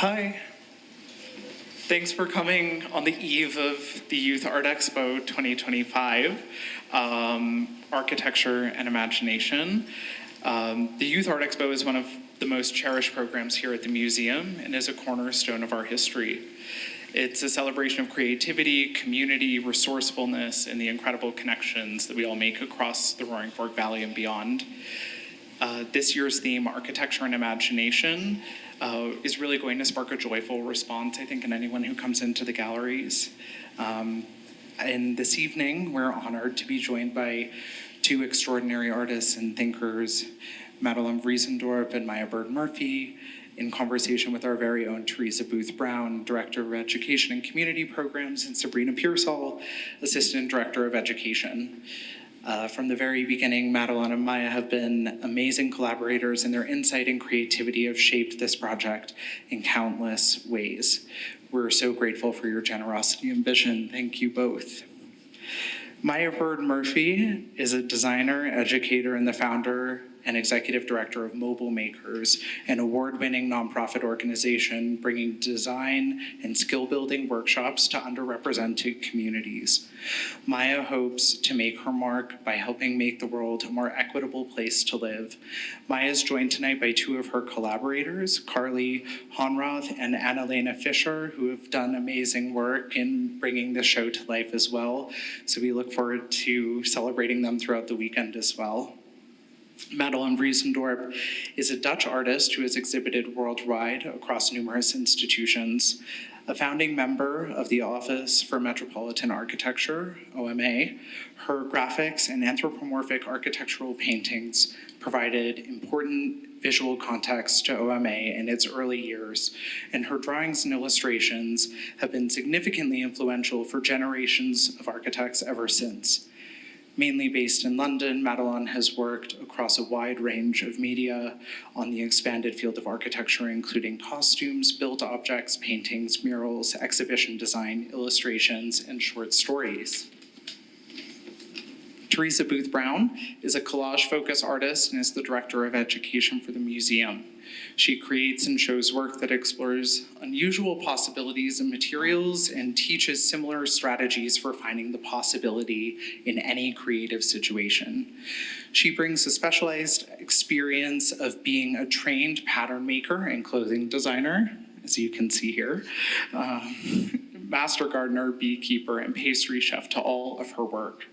Hi. Thanks for coming on the eve of the Youth Art Expo 2025, Architecture and Imagination. The Youth Art Expo is one of the most cherished programs here at the museum and is a cornerstone of our history. It's a celebration of creativity, community, resourcefulness, and the incredible connections that we all make across the Roaring Fork Valley and beyond. This year's theme, Architecture and Imagination, is really going to spark a joyful response, I think, in anyone who comes into the galleries. And this evening, we're honored to be joined by two extraordinary artists and thinkers, Madelon Vriesendorp and Maya Bird-Murphy, in conversation with our very own Teresa Booth-Brown, Director of Education and Community Programs, and Sabrina Pearsall, Assistant Director of Education. From the very beginning, Madelon and Maya have been amazing collaborators, and their insight and creativity have shaped this project in countless ways. We're so grateful for your generosity and vision. Thank you both. Maya Bird-Murphy is a designer, educator, and the founder and executive director of Mobile Makers, an award-winning nonprofit organization bringing design and skill-building workshops to underrepresented communities. Maya hopes to make her mark by helping make the world a more equitable place to live. Maya is joined tonight by two of her collaborators, Carly Honroth and Annalena Fisher, who have done amazing work in bringing the show to life as well. So we look forward to celebrating them throughout the weekend as well. Madelon Vriesendorp is a Dutch artist who has exhibited worldwide across numerous institutions. A founding member of the Office for Metropolitan Architecture, OMA, her graphics and anthropomorphic architectural paintings provided important visual context to OMA in its early years, and her drawings and illustrations have been significantly influential for generations of architects ever since. Mainly based in London, Madelon has worked across a wide range of media on the expanded field of architecture, including costumes, built objects, paintings, murals, exhibition design, illustrations, and short stories. Teresa Booth-Brown is a collage-focused artist and is the director of education for the museum. She creates and shows work that explores unusual possibilities in materials and teaches similar strategies for finding the possibility in any creative situation. She brings a specialized experience of being a trained pattern maker and clothing designer, as you can see here, master gardener, beekeeper, and pastry chef to all of her work.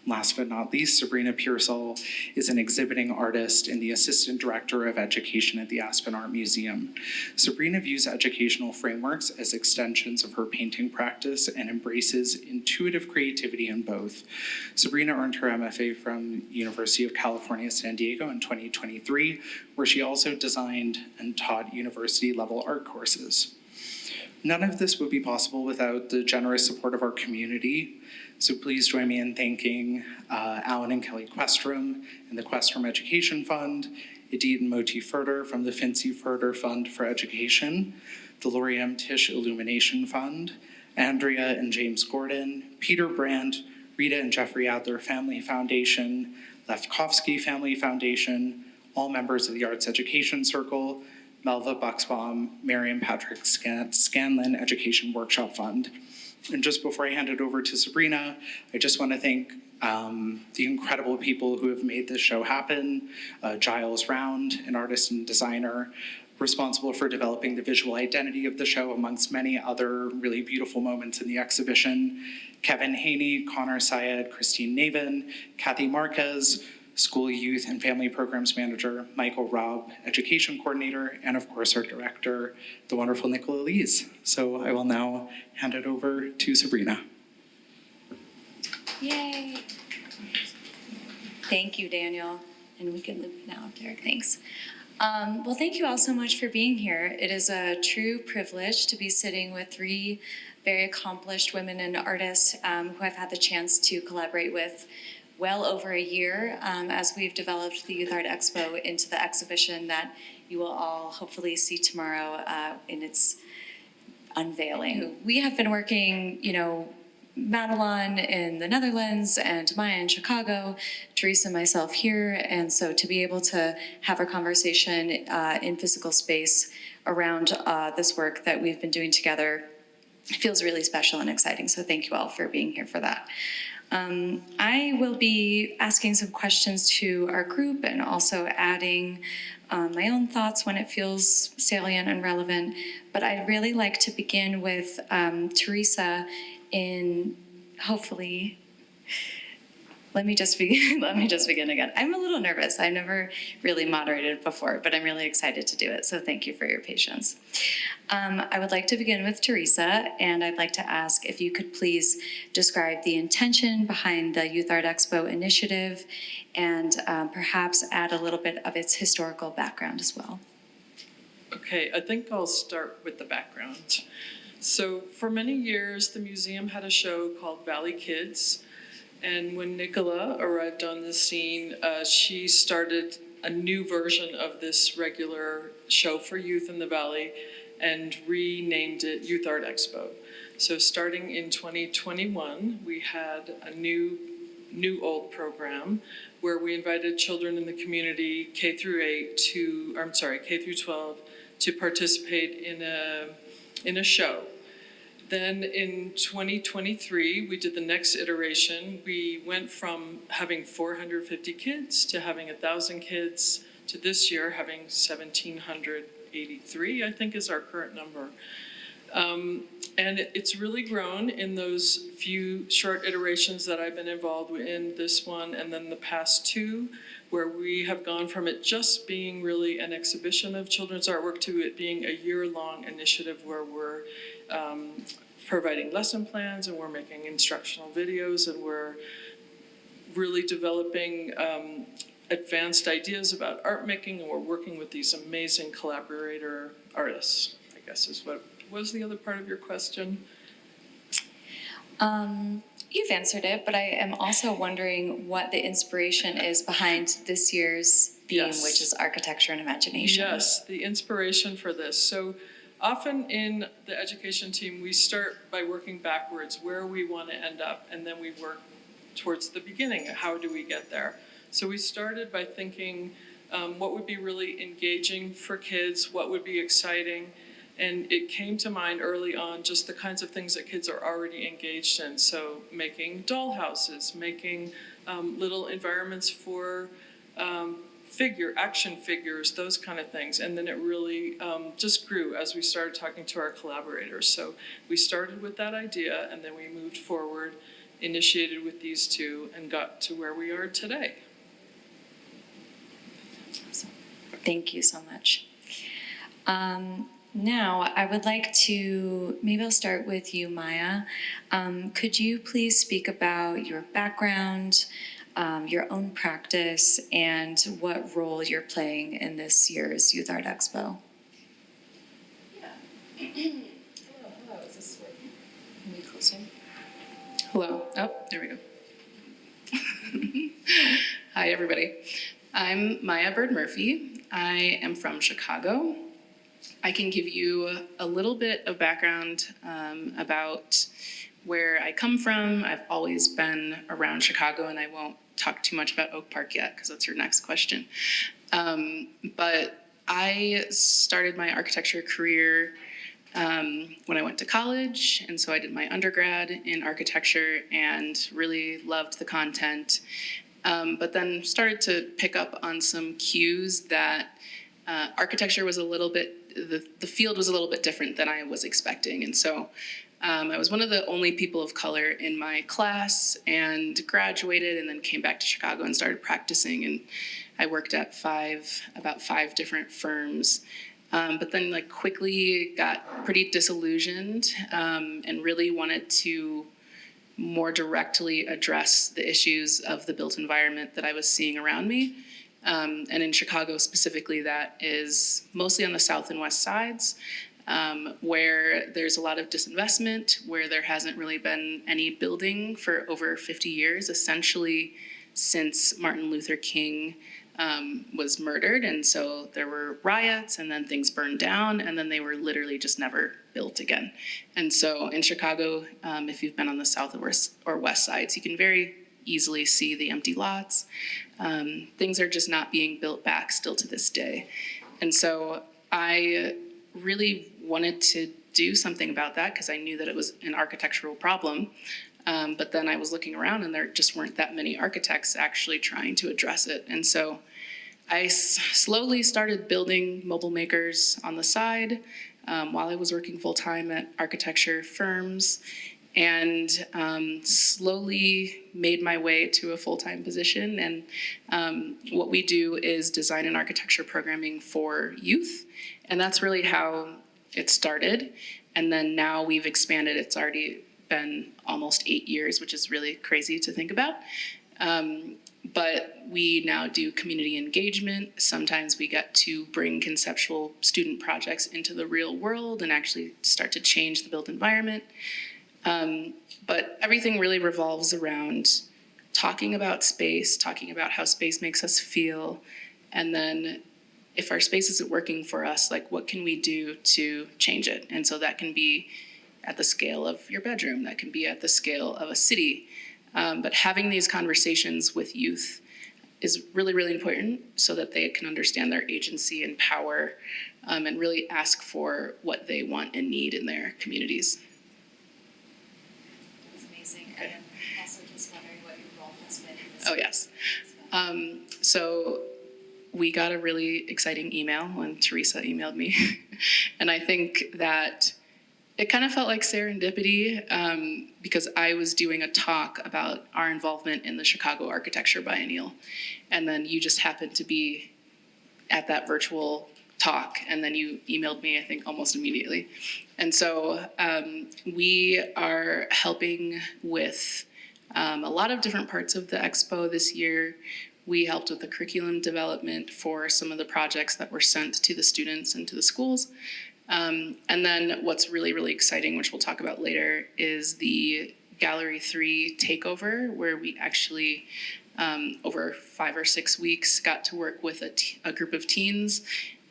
Last but not least, Sabrina Pearsall is an exhibiting artist and the Assistant Director of Education at the Aspen Art Museum. Sabrina views educational frameworks as extensions of her painting practice and embraces intuitive creativity in both. Sabrina earned her MFA from University of California, San Diego in 2023, where she also designed and taught university-level art courses. None of this would be possible without the generous support of our community. So please join me in thanking Alan and Kelly Questrom and the Questrom Education Fund, Edith and Moti Furter from the Fincy Furter Fund for Education, the Lori M. Tisch Illumination Fund, Andrea and James Gordon, Peter Brandt, Rita and Jeffrey Adler Family Foundation, Lefkowski Family Foundation, all members of the Arts Education Circle, Melva Buxbaum, Mary and Patrick Scanlon Education Workshop Fund. And just before I hand it over to Sabrina, I just want to thank the incredible people who have made this show happen. Giles Round, an artist and designer, responsible for developing the visual identity of the show amongst many other really beautiful moments in the exhibition. Kevin Haney, Connor Syed, Christine Navin, Kathy Marquez, School Youth and Family Programs Manager, Michael Robb, Education Coordinator, and of course our Director, the wonderful Nicola Lees. So I will now hand it over to Sabrina. Yay. Thank you, Daniel. And we can loop now, Derek, thanks. Well, thank you all so much for being here. It is a true privilege to be sitting with three very accomplished women and artists who I've had the chance to collaborate with well over a year as we've developed the Youth Art Expo into the exhibition that you will all hopefully see tomorrow in its unveiling. We have been working, Madelon in the Netherlands and Maya in Chicago, Teresa and myself here. And so to be able to have a conversation in physical space around this work that we've been doing together feels really special and exciting. So thank you all for being here for that. I will be asking some questions to our group and also adding my own thoughts when it feels salient and relevant. But I'd really like to begin with Teresa in hopefully, let me just begin again. I'm a little nervous. I've never really moderated before, but I'm really excited to do it. So thank you for your patience. I would like to begin with Teresa, and I'd like to ask if you could please describe the intention behind the Youth Art Expo initiative and perhaps add a little bit of its historical background as well. Okay, I think I'll start with the background. So for many years, the museum had a show called Valley Kids. And when Nicola arrived on the scene, she started a new version of this regular show for youth in the Valley and renamed it Youth Art Expo. So starting in 2021, we had a new old program where we invited children in the community K through 12 to participate in a show. Then in 2023, we did the next iteration. We went from having 450 kids to having 1,000 kids to this year having 1,783, I think is our current number. And it's really grown in those few short iterations that I've been involved in, this one and then the past two, where we have gone from it just being really an exhibition of children's artwork to it being a year-long initiative where we're providing lesson plans and we're making instructional videos and we're really developing advanced ideas about art making, and we're working with these amazing collaborator artists, I guess is what was the other part of your question? You've answered it, but I am also wondering what the inspiration is behind this year's theme, Yes. which is architecture and imagination. Yes, the inspiration for this. So often in the education team, we start by working backwards, where we want to end up, and then we work towards the beginning. How do we get there? So we started by thinking what would be really engaging for kids, what would be exciting, and it came to mind early on just the kinds of things that kids are already engaged in. So making doll houses, making little environments for action figures, those kind of things. And then it really just grew as we started talking to our collaborators. So we started with that idea and then we moved forward, initiated with these two, and got to where we are today. Awesome. Thank you so much. Now, I would like to, maybe I'll start with you, Maya. Could you please speak about your background, your own practice, and what role you're playing in this year's Youth Art Expo? Yeah. Hello, is this working? Can we closer? Hello, oh, there we go. Hi, everybody. I'm Maya Bird Murphy. I am from Chicago. I can give you a little bit of background about where I come from. I've always been around Chicago, and I won't talk too much about Oak Park yet, because that's your next question. But I started my architecture career when I went to college, and so I did my undergrad in architecture and really loved the content, but then started to pick up on some cues that architecture was a little bit, the field was a little bit different than I was expecting. And so I was one of the only people of color in my class and graduated and then came back to Chicago and started practicing. And I worked at about five different firms, but then quickly got pretty disillusioned and really wanted to more directly address the issues of the built environment that I was seeing around me. And in Chicago specifically, that is mostly on the south and west sides, where there's a lot of disinvestment, where there hasn't really been any building for over 50 years, essentially since Martin Luther King was murdered, and so there were riots, and then things burned down, and then they were literally just never built again. And so in Chicago, if you've been on the south or west sides, you can very easily see the empty lots. Things are just not being built back still to this day. And so I really wanted to do something about that because I knew that it was an architectural problem. But then I was looking around and there just weren't that many architects actually trying to address it. And so I slowly started building mobile makers on the side while I was working full-time at architecture firms, and slowly made my way to a full-time position. And what we do is design and architecture programming for youth. And that's really how it started. And then now we've expanded. It's already been almost 8 years, which is really crazy to think about. But we now do community engagement. Sometimes we get to bring conceptual student projects into the real world and actually start to change the built environment. But everything really revolves around talking about space, talking about how space makes us feel, and then if our space isn't working for us, like what can we do to change it? And so that can be at the scale of your bedroom, that can be at the scale of a city. But having these conversations with youth is really, really important so that they can understand their agency and power, and really ask for what they want and need in their communities. That's amazing. And I'm also just wondering what your role has been in this. Oh, yes. So we got a really exciting email when Teresa emailed me. And I think that it kind of felt like serendipity because I was doing a talk about our involvement in the Chicago Architecture Biennial. And then you just happened to be at that virtual talk. And then you emailed me, I think, almost immediately. And so we are helping with a lot of different parts of the expo this year. We helped with the curriculum development for some of the projects that were sent to the students and to the schools. And then what's really, really exciting, which we'll talk about later, is the Gallery 3 takeover, where we actually, over 5 or 6 weeks, got to work with a group of teens,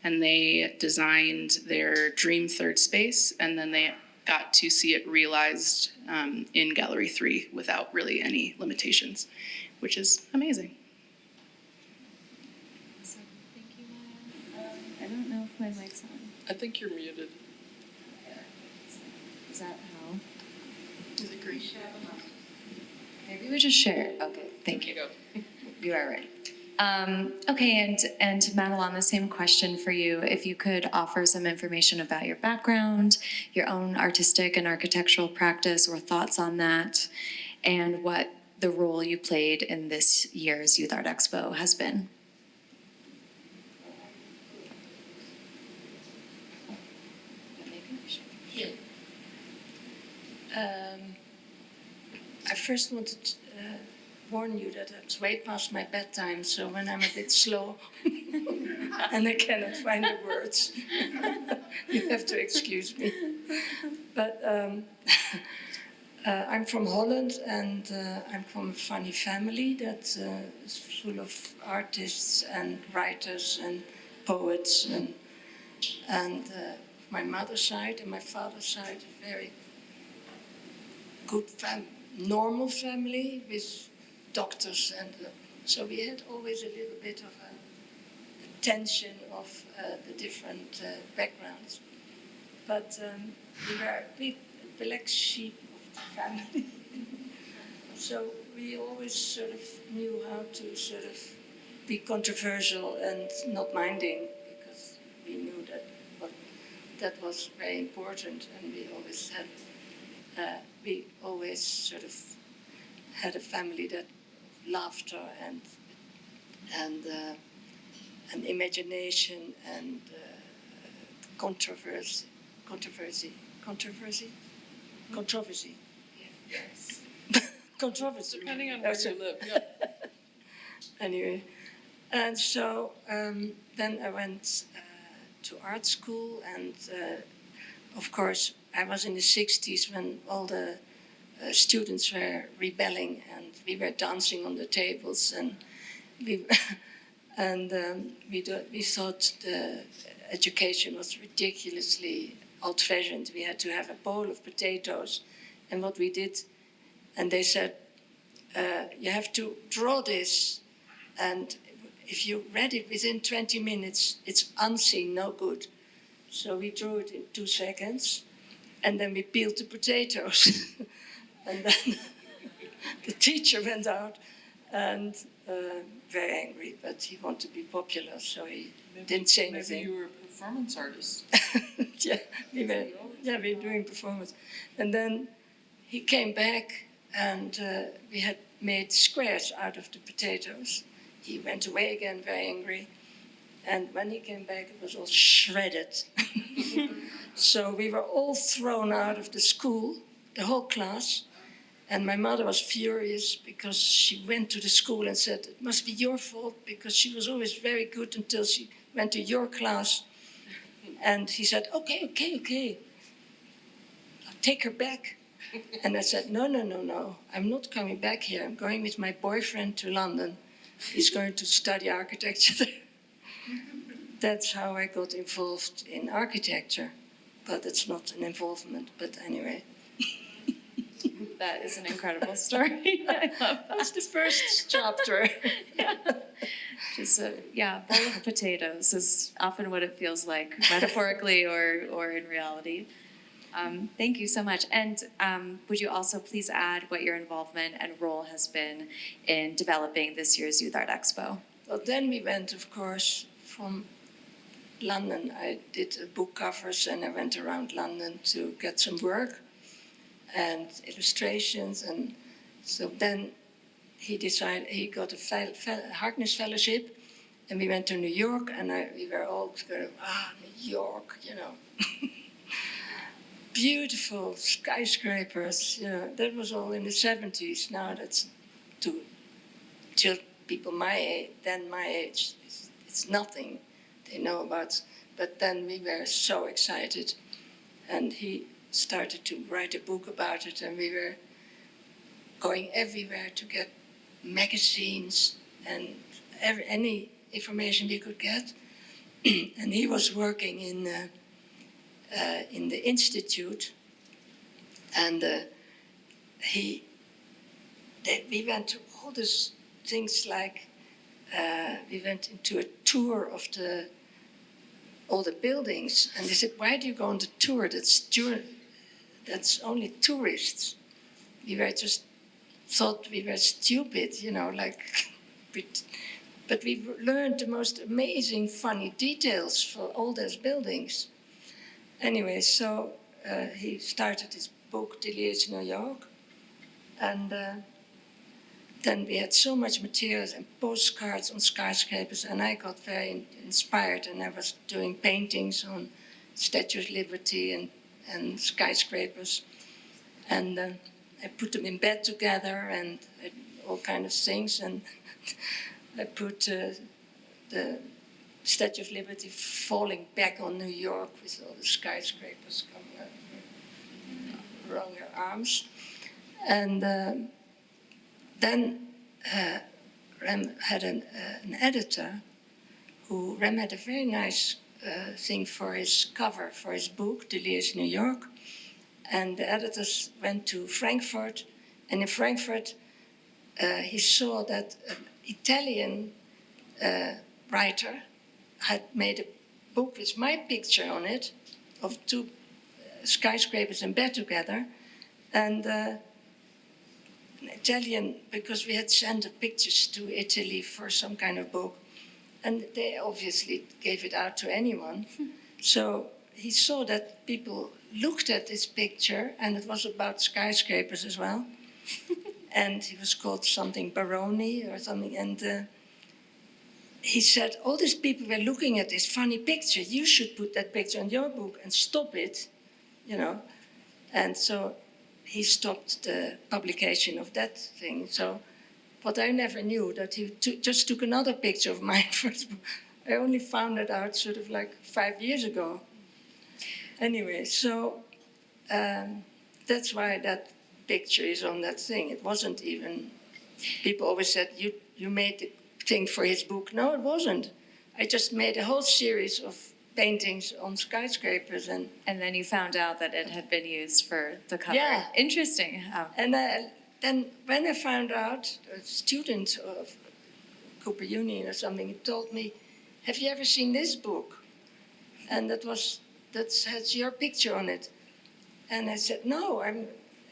and they designed their dream third space, and then they got to see it realized in Gallery 3 without really any limitations, which is amazing. Awesome. Thank you, Maya. I don't know if my mic's on. I think you're muted. Is that how? Is it green? Maybe we just share. Okay, thank you. Go. You are right. Okay, and Madelon, the same question for you. If you could offer some information about your background, your own artistic and architectural practice or thoughts on that, and what the role you played in this year's Youth Art Expo has been. I first wanted to warn you that it's way past my bedtime, so when I'm a bit slow and I cannot find the words, you have to excuse me. But I'm from Holland, and I'm from a funny family that is full of artists and writers and poets, and my mother's side and my father's side, a very good normal family with doctors, and so we had always a little bit of a tension of the different backgrounds. But we were a big black sheep of the family, so we always sort of knew how to sort of be controversial and not minding, because we knew that was very important, and we always sort of had a family that laughter and imagination and controversy. Yes. Controversy. Depending on where you live. Yeah. Anyway, and so then I went to art school, and of course I was in the 60s when all the students were rebelling, and we were dancing on the tables, and And we thought the education was ridiculously old-fashioned. We had to have a bowl of potatoes. And what we did, and they said, you have to draw this, and if you read it within 20 minutes, it's unseen, no good. So we drew it in 2 seconds, and then we peeled the potatoes. And then the teacher went out and very angry, but he wanted to be popular, so he didn't say anything. Maybe you were a performance artist. Yeah, we were doing performance. And then he came back, and we had made squares out of the potatoes. He went away again, very angry. And when he came back, it was all shredded. So we were all thrown out of the school, the whole class. And my mother was furious because she went to the school and said, it must be your fault, because she was always very good until she went to your class. And he said, okay, I'll take her back. And I said, no, I'm not coming back here. I'm going with my boyfriend to London. He's going to study architecture there. That's how I got involved in architecture. But it's not an involvement, but anyway. That is an incredible story. I love that. That's the first chapter. Just a bowl of potatoes is often what it feels like, metaphorically or in reality. Thank you so much. And would you also please add what your involvement and role has been in developing this year's Youth Art Expo? Well, then we went, of course, from London. I did book covers, and I went around London to get some work and illustrations. And so then he decided, he got a Harkness Fellowship, and we went to New York, and we were all going, New York, you know. Beautiful skyscrapers, you know, that was all in the 70s. Now that's to people my age, it's nothing they know about. But then we were so excited, and he started to write a book about it, and we were going everywhere to get magazines and any information we could get. And he was working in the institute, and we went to all these things, like we went into a tour of all the buildings, and they said, why do you go on the tour? That's only tourists. We were just thought we were stupid, you know, like, but we learned the most amazing, funny details for all those buildings. Anyway, so he started his book, Delirious New York, and then we had so much materials and postcards on skyscrapers, and I got very inspired, and I was doing paintings on Statue of Liberty and skyscrapers, and I put them in bed together and all kind of things, and I put the Statue of Liberty falling back on New York with all the skyscrapers coming up around her arms. And then Rem had an editor Rem had a very nice thing for his cover for his book, Delirious New York. And the editors went to Frankfurt, and in Frankfurt he saw that an Italian writer had made a book with my picture on it, of 2 skyscrapers in bed together. And an Italian, because we had sent the pictures to Italy for some kind of book, and they obviously gave it out to anyone. So he saw that people looked at this picture, and it was about skyscrapers as well. And he was called something Baroni or something, and he said, all these people were looking at this funny picture. You should put that picture in your book and stop it, you know. And so he stopped the publication of that thing. So, but I never knew that he just took another picture of mine for his book. I only found it out sort of like 5 years ago. Anyway, so that's why that picture is on that thing. It wasn't even, people always said, you made the thing for his book. No, it wasn't. I just made a whole series of paintings on skyscrapers, and then you found out that it had been used for the cover. Yeah. Interesting. Oh. and then when I found out, a student of Cooper Union or something, he told me, "Have you ever seen this book?" And that has your picture on it. And I said, "No." I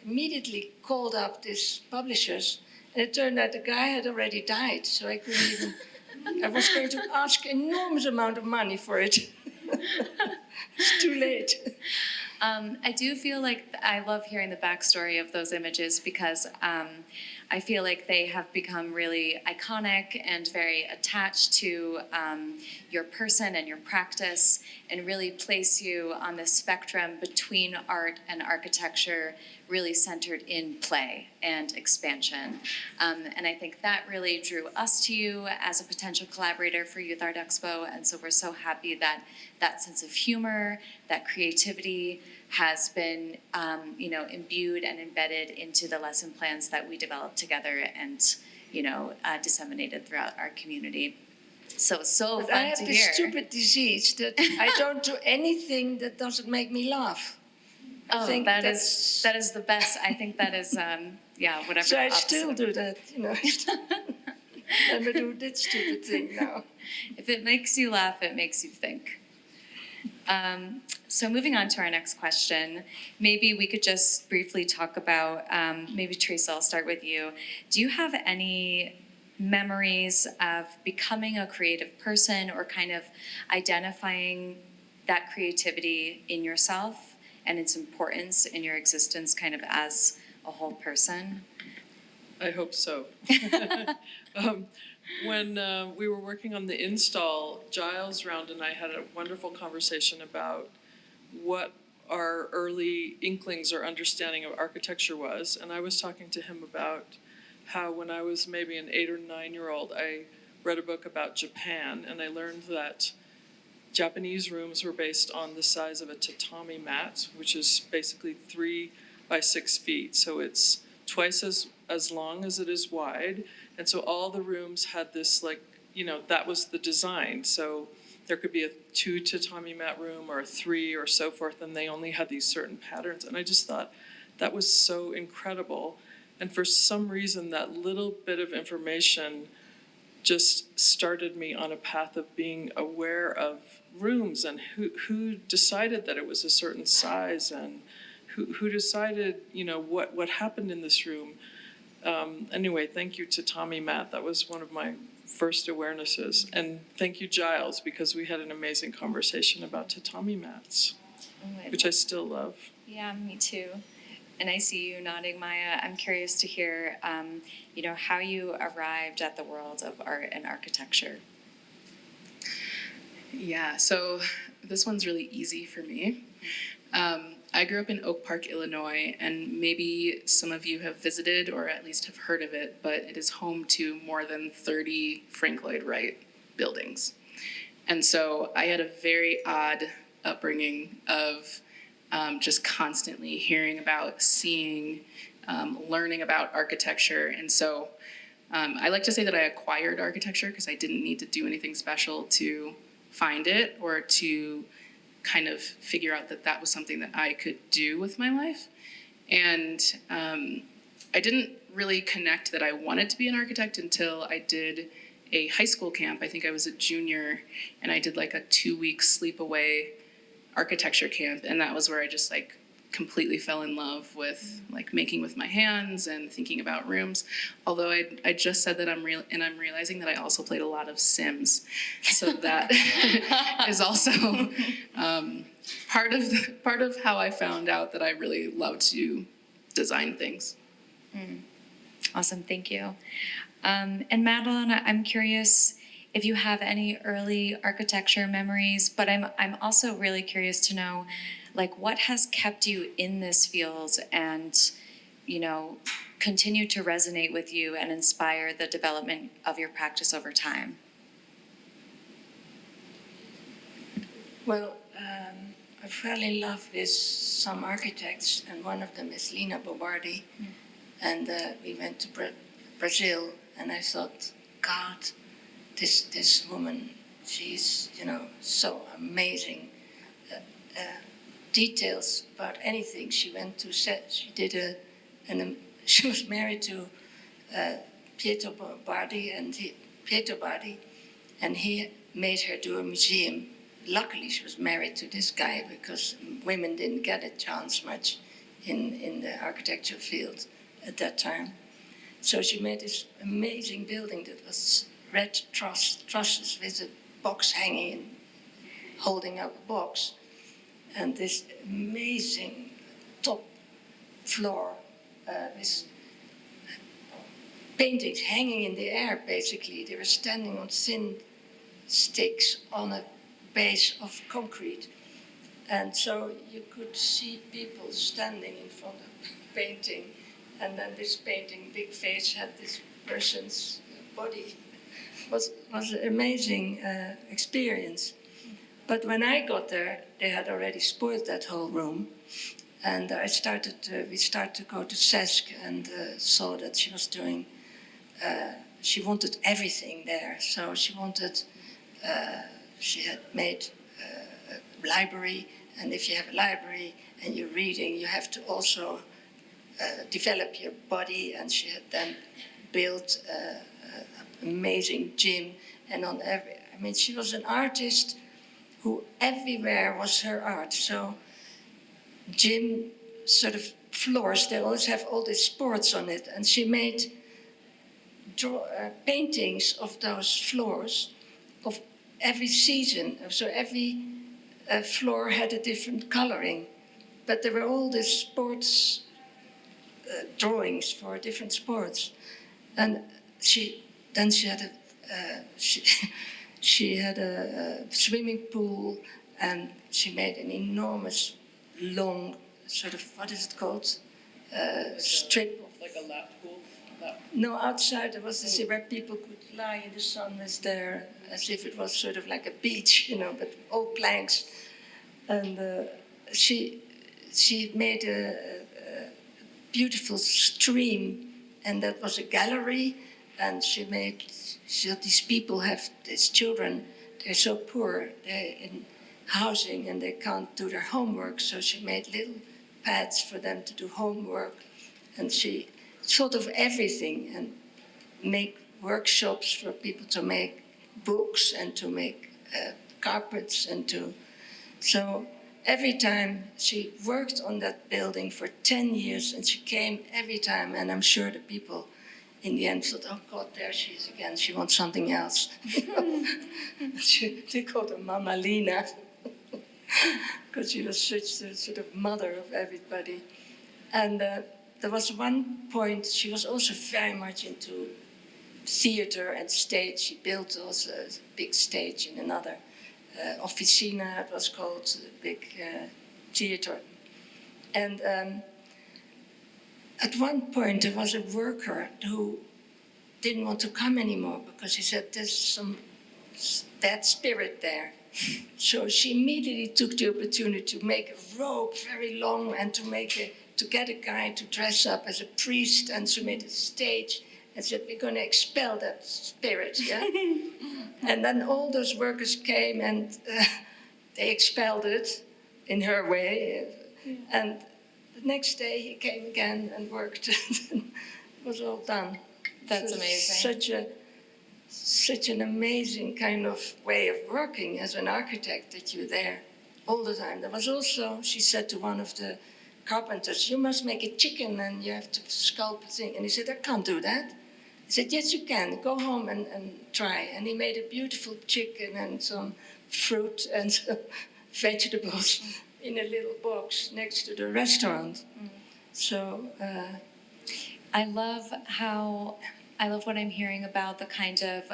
immediately called up these publishers, and it turned out the guy had already died, so I couldn't even. I was going to ask enormous amount of money for it. It's too late. I do feel like I love hearing the backstory of those images because I feel like they have become really iconic and very attached to your person and your practice, and really place you on the spectrum between art and architecture, really centered in play and expansion. And I think that really drew us to you as a potential collaborator for Youth Art Expo, and so we're so happy that that sense of humor, that creativity has been imbued and embedded into the lesson plans that we developed together and disseminated throughout our community. So But fun I have to this hear. stupid disease that I don't do anything that doesn't make me laugh. I think that is the best. I think that is whatever. So I opposite still of- do that, And I do this stupid thing now. If it makes you laugh, it makes you think. So moving on to our next question, maybe we could just briefly talk about, maybe Teresa, I'll start with you. Do you have any memories of becoming a creative person or kind of identifying that creativity in yourself and its importance in your existence kind of as a whole person? I hope so. When we were working on the install, Giles Round and I had a wonderful conversation about what our early inklings or understanding of architecture was. And I was talking to him about how when I was maybe an 8 or 9-year-old, I read a book about Japan, and I learned that Japanese rooms were based on the size of a tatami mat, which is basically 3 by 6 feet. So it's twice as long as it is wide. And so all the rooms had this, that was the design. So there could be a 2 tatami mat room or a 3 or so forth, and they only had these certain patterns. And I just thought that was so incredible. And for some reason, that little bit of information just started me on a path of being aware of rooms and who decided that it was a certain size, and who decided, what happened in this room. Anyway, thank you to Tommy Matt. That was one of my first awarenesses. And thank you, Giles, because we had an amazing conversation about tatami mats, which I still love. Yeah, me too. And I see you nodding, Maya. I'm curious to hear, how you arrived at the world of art and architecture. Yeah, so this one's really easy for me. I grew up in Oak Park, Illinois, and maybe some of you have visited or at least have heard of it, but it is home to more than 30 Frank Lloyd Wright buildings. And so I had a very odd upbringing of just constantly hearing about, seeing, learning about architecture. And so I like to say that I acquired architecture because I didn't need to do anything special to find it or to kind of figure out that that was something that I could do with my life. And I didn't really connect that I wanted to be an architect until I did a high school camp. I think I was a junior, and I did like a 2-week sleepaway architecture camp, and that was where I just completely fell in love with making with my hands and thinking about rooms. Although I just said that I'm realizing that I also played a lot of Sims, so that is also part of how I found out that I really love to design things. Awesome, thank you. And Madelon, I'm curious if you have any early architecture memories, but I'm also really curious to know, what has kept you in this field and, continue to resonate with you and inspire the development of your practice over time? Well, I fell in love with some architects, and one of them is Lina Bobardi. And we went to Brazil, and I thought, God, this woman, she's, so amazing. Details about anything. She went to set. She did she was married to Pietro Bardi, and he made her do a museum. Luckily, she was married to this guy because women didn't get a chance much in the architecture field at that time. So she made this amazing building that was red trusses with a box hanging, holding up a box, and this amazing top floor with paintings hanging in the air, basically. They were standing on thin sticks on a base of concrete. And so you could see people standing in front of the painting, and then this painting, big face, had this person's body. Was an amazing experience. But when I got there, they had already spoiled that whole room. And we started to go to Sesk and saw that she was doing, she wanted everything there. So she had made a library, and if you have a library and you're reading, you have to also develop your body, and she had then built an amazing gym. And she was an artist who everywhere was her art. So gym sort of floors, they always have all these sports on it, and she made paintings of those floors of every season. So every floor had a different coloring, but there were all these sports drawings for different sports. And she had a swimming pool, and she made an enormous, long, sort of, what is it called? Strip. Like a lap pool? No, outside there was this where people could lie in the sun was there, as if it was sort of like a beach, but all planks. And she made a beautiful stream, and that was a gallery. And these people have these children, they're so poor, they're in housing and they can't do their homework. So she made little pads for them to do homework. And she thought of everything and make workshops for people to make books and to make carpets so every time she worked on that building for 10 years, and she came every time, and I'm sure the people in the end thought, oh God, there she is again, she wants something else. They called her Mama Lina, because she was such a sort of mother of everybody. And there was one point, she was also very much into theater and stage. She built also a big stage in another officina, it was called, a big theater. And at one point, there was a worker who didn't want to come anymore because he said there's some bad spirit there. So she immediately took the opportunity to make a robe very long and to get a guy to dress up as a priest, and she made a stage and said, we're going to expel that spirit, yeah? And then all those workers came and they expelled it in her way. And the next day he came again and worked. It was all done. That's amazing. Such an amazing kind of way of working as an architect, that you're there all the time. There was also, she said to one of the carpenters, you must make a chicken and you have to sculpt a thing. And he said, I can't do that. He said, yes, you can. Go home and try. And he made a beautiful chicken and some fruit and some vegetables in a little box next to the restaurant. So I love what I'm hearing about the kind of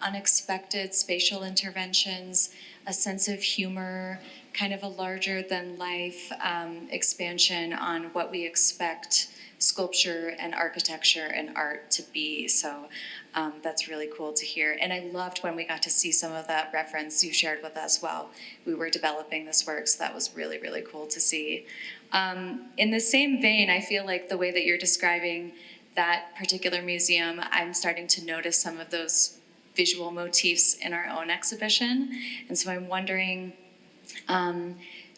unexpected spatial interventions, a sense of humor, kind of a larger than life expansion on what we expect sculpture and architecture and art to be. So that's really cool to hear. And I loved when we got to see some of that reference you shared with us while we were developing this work. So that was really, really cool to see. In the same vein, I feel like the way that you're describing that particular museum, I'm starting to notice some of those visual motifs in our own exhibition. And so I'm wondering,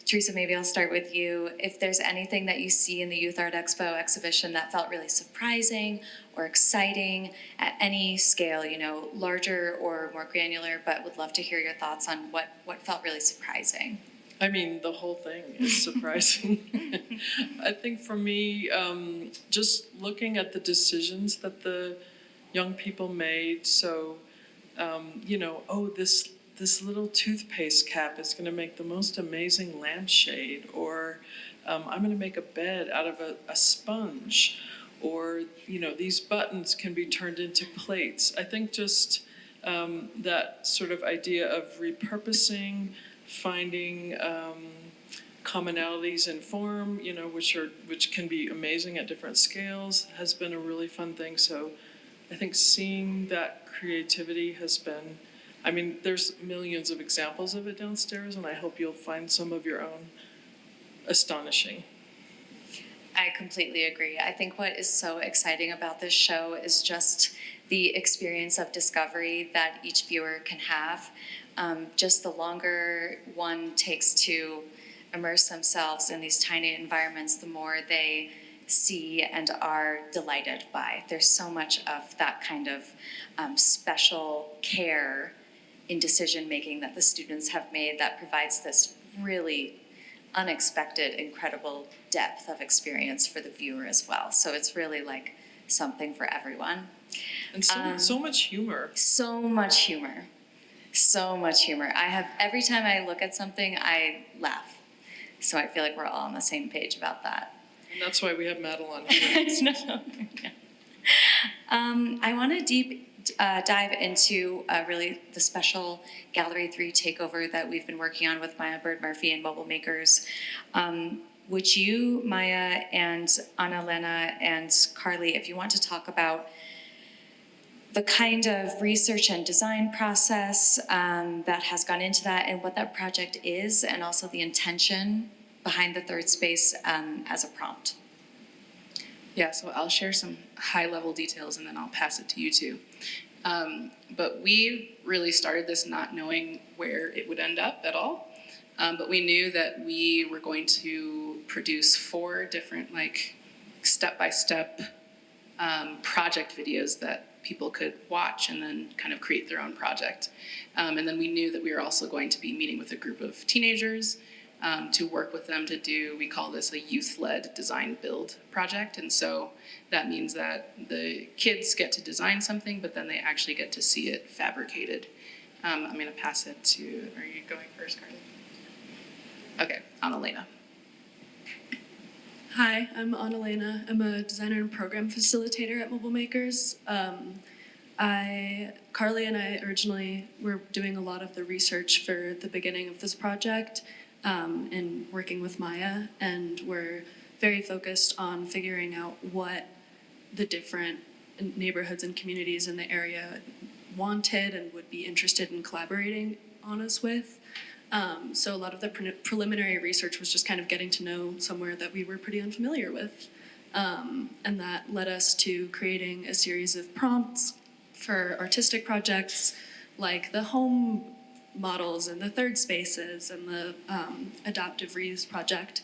Teresa, maybe I'll start with you. If there's anything that you see in the Youth Art Expo exhibition that felt really surprising or exciting at any scale, you know, larger or more granular, but would love to hear your thoughts on what felt really surprising. I mean, the whole thing is surprising. I think for me, just looking at the decisions that the young people made. So, you know, oh, this little toothpaste cap is going to make the most amazing lampshade, or I'm going to make a bed out of a sponge, or, you know, these buttons can be turned into plates. I think just that sort of idea of repurposing, finding commonalities in form, you know, which can be amazing at different scales, has been a really fun thing. So I think seeing that creativity has been, I mean, there's millions of examples of it downstairs, and I hope you'll find some of your own astonishing. I completely agree. I think what is so exciting about this show is just the experience of discovery that each viewer can have. Just the longer one takes to immerse themselves in these tiny environments, the more they see and are delighted by. There's so much of that kind of special care in decision making that the students have made that provides this really unexpected, incredible depth of experience for the viewer as well. So it's really like something for everyone. And so much humor. So much humor. So much humor. Every time I look at something, I laugh. So I feel like we're all on the same page about that. And that's why we have Madelon here. I want to dive into really the special Gallery 3 takeover that we've been working on with Maya Bird Murphy and Mobile Makers. Would you, Maya, and Anna-Lena, and Carly, if you want to talk about the kind of research and design process that has gone into that and what that project is, and also the intention behind the third space as a prompt. Yeah, so I'll share some high-level details and then I'll pass it to you two. But we really started this not knowing where it would end up at all. But we knew that we were going to produce 4 different, like, step-by-step project videos that people could watch and then kind of create their own project. And then we knew that we were also going to be meeting with a group of teenagers to work with them to do, we call this a youth-led design build project. And so that means that the kids get to design something, but then they actually get to see it fabricated. I'm going to pass it to, are you going first, Carly? Okay, Anna-Lena. Hi, I'm Anna-Lena. I'm a designer and program facilitator at Mobile Makers. Carly and I originally were doing a lot of the research for the beginning of this project and working with Maya, and we're very focused on figuring out what the different neighborhoods and communities in the area wanted and would be interested in collaborating on us with. So a lot of the preliminary research was just kind of getting to know somewhere that we were pretty unfamiliar with. And that led us to creating a series of prompts for artistic projects like the home models and the third spaces and the adaptive reuse project,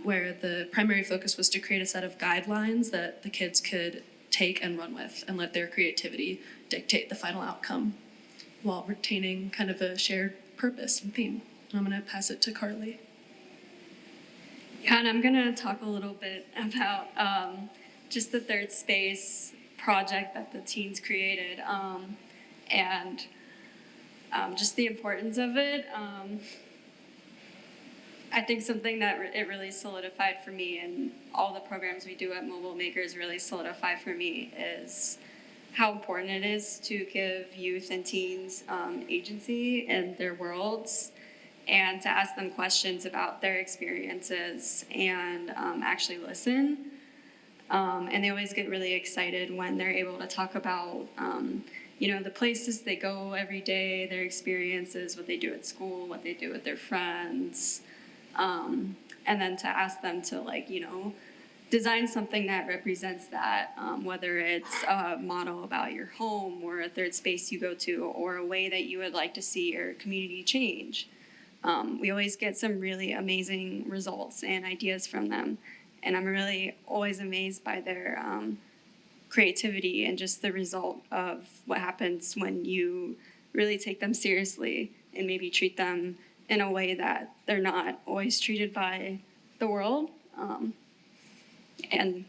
where the primary focus was to create a set of guidelines that the kids could take and run with and let their creativity dictate the final outcome while retaining kind of a shared purpose and theme. And I'm going to pass it to Carly. Yeah, and I'm going to talk a little bit about just the third space project that the teens created and just the importance of it. I think something that it really solidified for me, and all the programs we do at Mobile Makers really solidify for me, is how important it is to give youth and teens agency in their worlds and to ask them questions about their experiences and actually listen. And they always get really excited when they're able to talk about, the places they go every day, their experiences, what they do at school, what they do with their friends. And then to ask them to, design something that represents that, whether it's a model about your home or a third space you go to or a way that you would like to see your community change. We always get some really amazing results and ideas from them. And I'm really always amazed by their creativity and just the result of what happens when you really take them seriously and maybe treat them in a way that they're not always treated by the world. And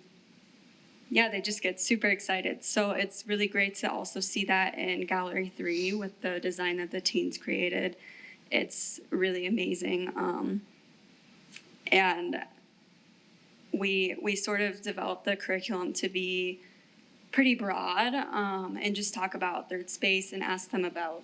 yeah, they just get super excited. So it's really great to also see that in Gallery 3 with the design that the teens created. It's really amazing. And we sort of developed the curriculum to be pretty broad and just talk about third space and ask them about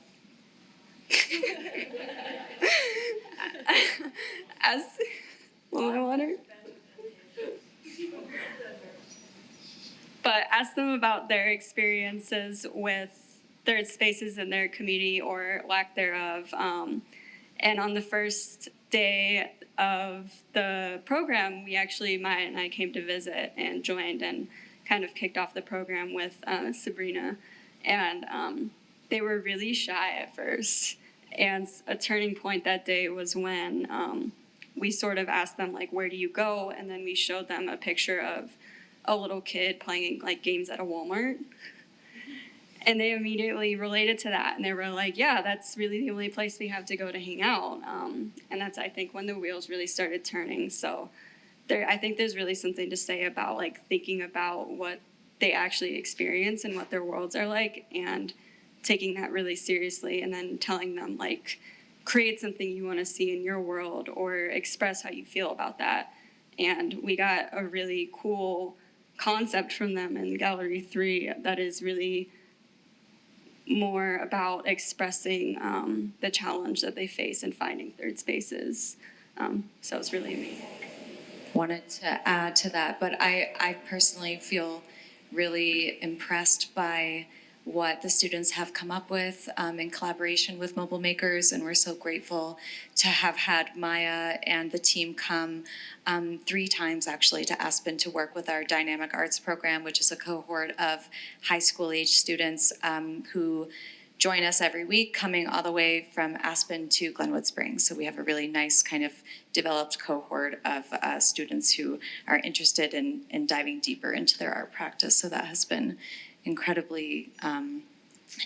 but ask them about their experiences with third spaces in their community or lack thereof. And on the first day of the program, Maya and I came to visit and joined and kind of kicked off the program with Sabrina. And they were really shy at first. And a turning point that day was when we sort of asked them, like, where do you go? And then we showed them a picture of a little kid playing like games at a Walmart. And they immediately related to that. And they were like, yeah, that's really the only place we have to go to hang out. And that's, I think, when the wheels really started turning. So I think there's really something to say about like thinking about what they actually experience and what their worlds are like and taking that really seriously and then telling them like create something you want to see in your world or express how you feel about that. And we got a really cool concept from them in Gallery 3 that is really more about expressing the challenge that they face in finding third spaces. So it's really amazing. Wanted to add to that, but I personally feel really impressed by what the students have come up with in collaboration with mobile makers, and we're so grateful to have had Maya and the team come 3 times actually to Aspen to work with our Dynamic Arts program, which is a cohort of high school age students who join us every week, coming all the way from Aspen to Glenwood Springs. So we have a really nice kind of developed cohort of students who are interested in diving deeper into their art practice. So that has been incredibly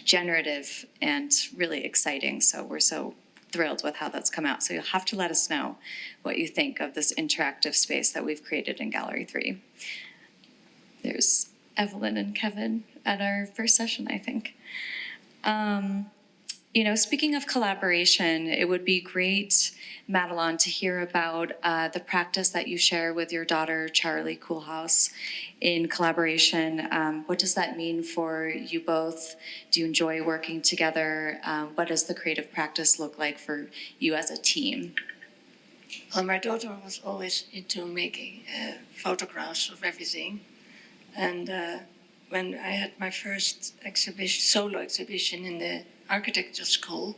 generative and really exciting. So we're so thrilled with how that's come out. So you'll have to let us know what you think of this interactive space that we've created in Gallery 3. There's Evelyn and Kevin at our first session, I think. Speaking of collaboration, it would be great, Madelon, to hear about the practice that you share with your daughter, Charlie Koolhaas, in collaboration. What does that mean for you both? Do you enjoy working together? What does the creative practice look like for you as a team? Well, my daughter was always into making photographs of everything. And when I had my first solo exhibition in the architecture school,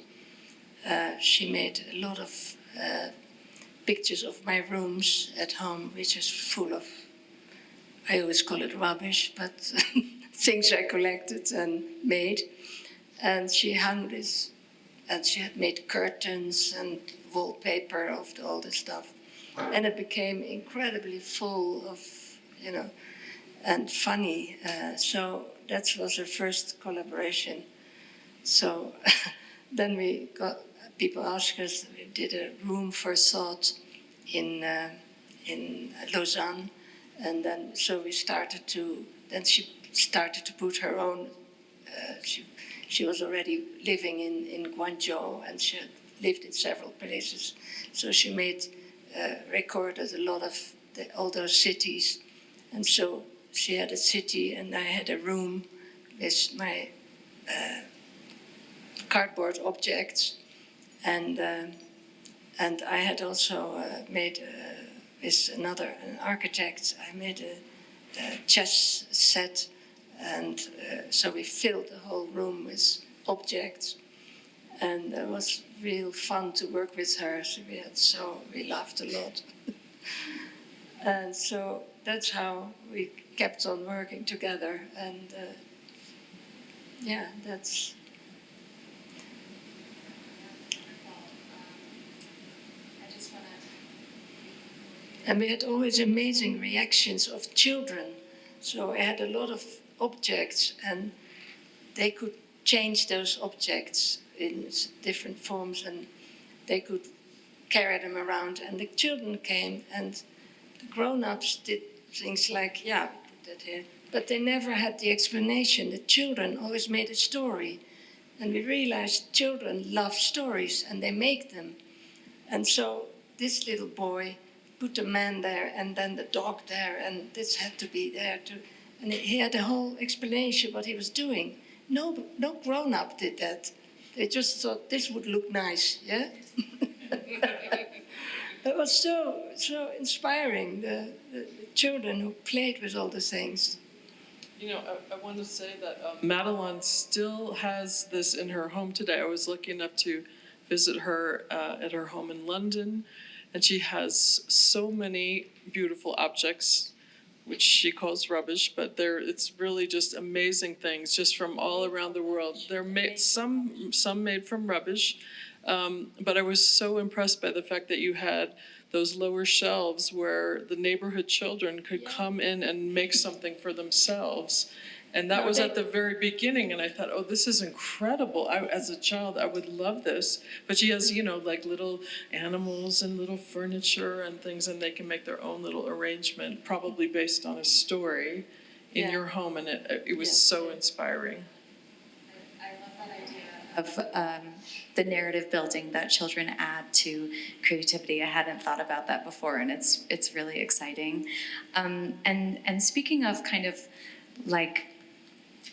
she made a lot of pictures of my rooms at home, which is full of, I always call it rubbish, but things I collected and made. And she hung this, and she had made curtains and wallpaper of all this stuff. And it became incredibly full of, and funny. So that was our first collaboration. So then we got, people asked us, we did a room for thought in Lausanne. And then, so we started to, then she started to put her own, she was already living in Guangzhou and she had lived in several places. So she recorded a lot of all those cities. And so she had a city and I had a room with my cardboard objects. And I had also made, with an architect, I made a chess set. And so we filled the whole room with objects. And it was real fun to work with her. So we laughed a lot. And so that's how we kept on working together. And yeah, that's... And we had always amazing reactions of children. So I had a lot of objects, and they could change those objects in different forms, and they could carry them around. And the children came, and the grown-ups did things like, yeah, put that here. But they never had the explanation. The children always made a story. And we realized children love stories, and they make them. And so this little boy put the man there, and then the dog there, and this had to be there too. And he had a whole explanation what he was doing. No grown-up did that. They just thought this would look nice, yeah? It was so inspiring, the children who played with all the things. You know, I want to say that Madelon still has this in her home today. I was lucky enough to visit her at her home in London, and she has so many beautiful objects, which she calls rubbish, but it's really just amazing things just from all around the world. They're made, some made from rubbish, but I was so impressed by the fact that you had those lower shelves where the neighborhood children could come in and make something for themselves. And that was at the very beginning, and I thought, oh, this is incredible. As a child, I would love this. But she has, you know, like little animals and little furniture and things, and they can make their own little arrangement, probably based on a story in your home, and it was so inspiring. I love that idea of the narrative building that children add to creativity. I hadn't thought about that before, and it's really exciting. And speaking of kind of like,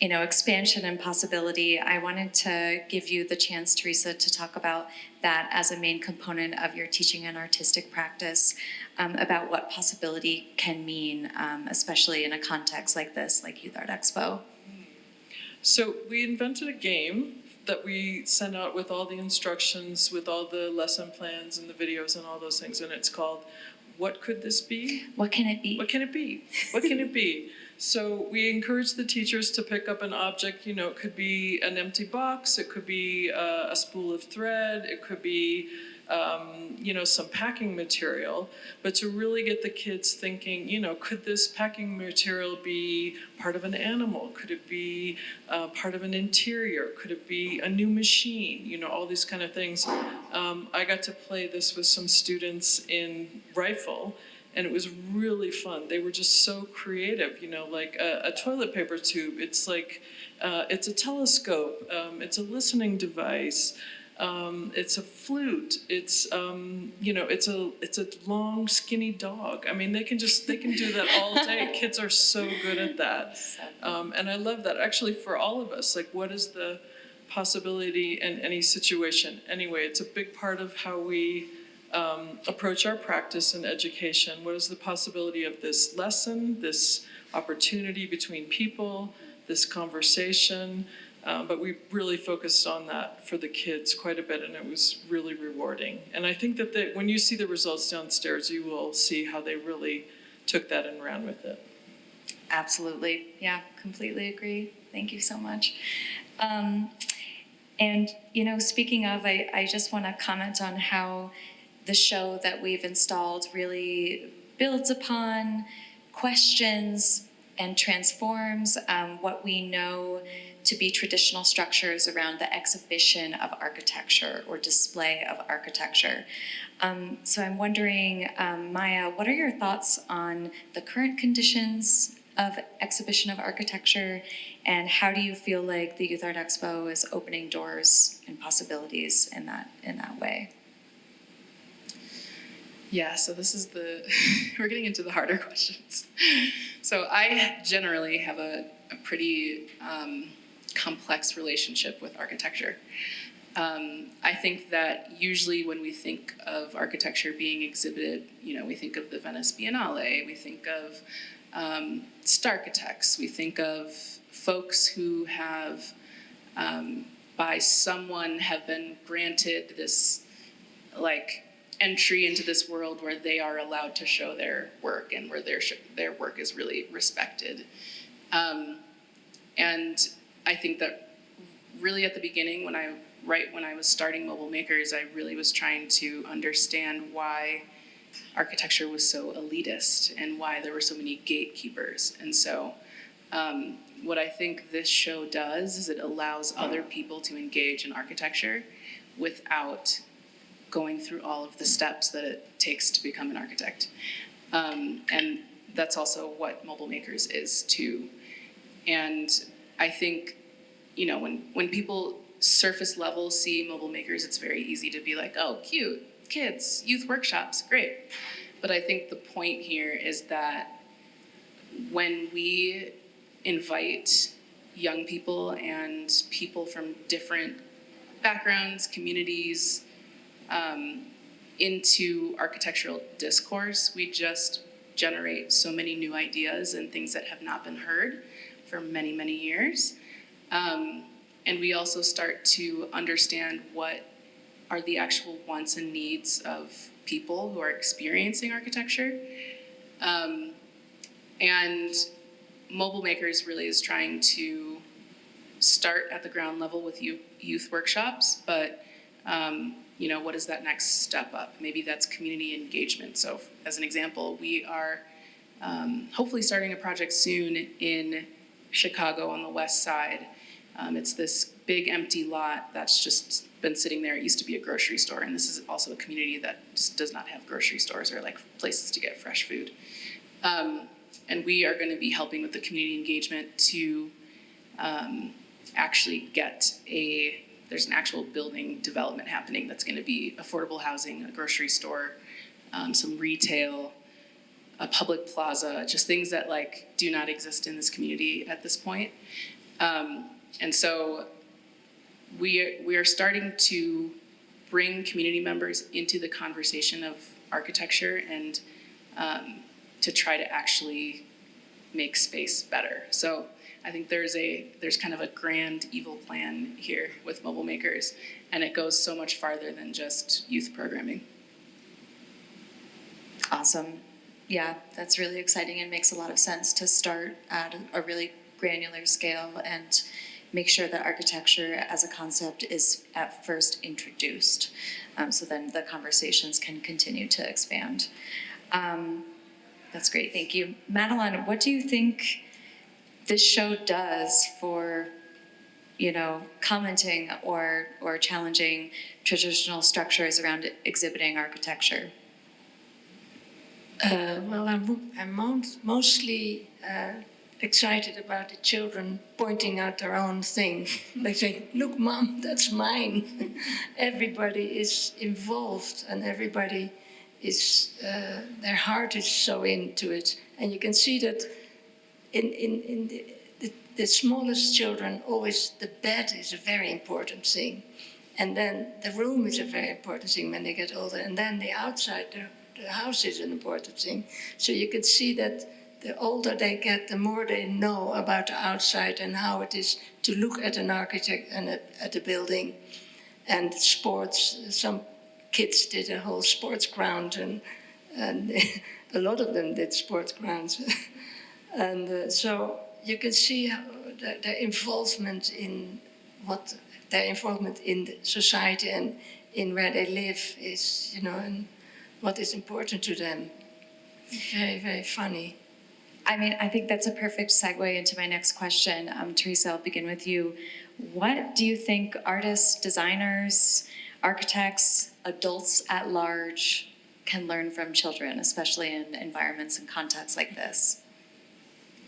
you know, expansion and possibility, I wanted to give you the chance, Teresa, to talk about that as a main component of your teaching and artistic practice, about what possibility can mean, especially in a context like this, like Youth Art Expo. So we invented a game that we sent out with all the instructions, with all the lesson plans and the videos and all those things, and it's called What Could This Be? What can it be? What can it be? What can it be? So we encourage the teachers to pick up an object. You know, it could be an empty box, it could be a spool of thread, it could be you know, some packing material, but to really get the kids thinking, you know, could this packing material be part of an animal? Could it be part of an interior? Could it be a new machine? You know, all these kind of things. I got to play this with some students in Rifle, and it was really fun. They were just so creative, you know, like a toilet paper tube. It's like, it's a telescope. It's a listening device. It's a flute. It's, you know, it's a long, skinny dog. I mean, they can do that all day. Kids are so good at that. And I love that. Actually, for all of us, like, what is the possibility in any situation? Anyway, it's a big part of how we approach our practice in education. What is the possibility of this lesson, this opportunity between people, this conversation? But we really focused on that for the kids quite a bit, and it was really rewarding. And I think that when you see the results downstairs, you will see how they really took that and ran with it. Absolutely. Yeah, completely agree. Thank you so much. And, you know, speaking of, I just want to comment on how the show that we've installed really builds upon, questions, and transforms what we know to be traditional structures around the exhibition of architecture or display of architecture. So I'm wondering, Maya, what are your thoughts on the current conditions of exhibition of architecture, and how do you feel like the Youth Art Expo is opening doors and possibilities in that way? Yeah, so this is we're getting into the harder questions. So I generally have a pretty complex relationship with architecture. I think that usually when we think of architecture being exhibited, you know, we think of the Venice Biennale, we think of starchitects, we think of folks who have, by someone, have been granted this, like, entry into this world where they are allowed to show their work and where their work is really respected. And I think that really at the beginning, when I was starting Mobile Makers, I really was trying to understand why architecture was so elitist and why there were so many gatekeepers. And so what I think this show does is it allows other people to engage in architecture without going through all of the steps that it takes to become an architect. And that's also what Mobile Makers is too. And I think, you know, when people surface level see Mobile Makers, it's very easy to be like, oh, cute, kids, youth workshops, great. But I think the point here is that when we invite young people and people from different backgrounds, communities, into architectural discourse, we just generate so many new ideas and things that have not been heard for many, many years. And we also start to understand what are the actual wants and needs of people who are experiencing architecture. And Mobile Makers really is trying to start at the ground level with youth workshops, but you know, what is that next step up? Maybe that's community engagement. So as an example, we are hopefully starting a project soon in Chicago on the west side. It's this big empty lot that's just been sitting there. It used to be a grocery store, and this is also a community that just does not have grocery stores or like places to get fresh food. And we are going to be helping with the community engagement to actually get there's an actual building development happening that's going to be affordable housing, a grocery store, some retail, a public plaza, just things that like do not exist in this community at this point. And so we are starting to bring community members into the conversation of architecture and to try to actually make space better. So I think there's kind of a grand evil plan here with Mobile Makers, and it goes so much farther than just youth programming. Awesome. Yeah, that's really exciting and makes a lot of sense to start at a really granular scale and make sure that architecture as a concept is at first introduced, so then the conversations can continue to expand. That's great, thank you. Madelon, what do you think this show does for, you know, commenting or challenging traditional structures around exhibiting architecture? Well, I'm mostly excited about the children pointing out their own thing. They say, look, Mom, that's mine. Everybody is involved and everybody is, their heart is so into it. And you can see that in the smallest children, always the bed is a very important thing. And then the room is a very important thing when they get older. And then the outside, the house is an important thing. So you can see that the older they get, the more they know about the outside and how it is to look at an architect and at a building. And sports, some kids did a whole sports ground, and a lot of them did sports grounds. And so you can see how their involvement in the society and in where they live is, you know, and what is important to them. Very, very funny. I mean, I think that's a perfect segue into my next question. Teresa, I'll begin with you. What do you think artists, designers, architects, adults at large can learn from children, especially in environments and contexts like this?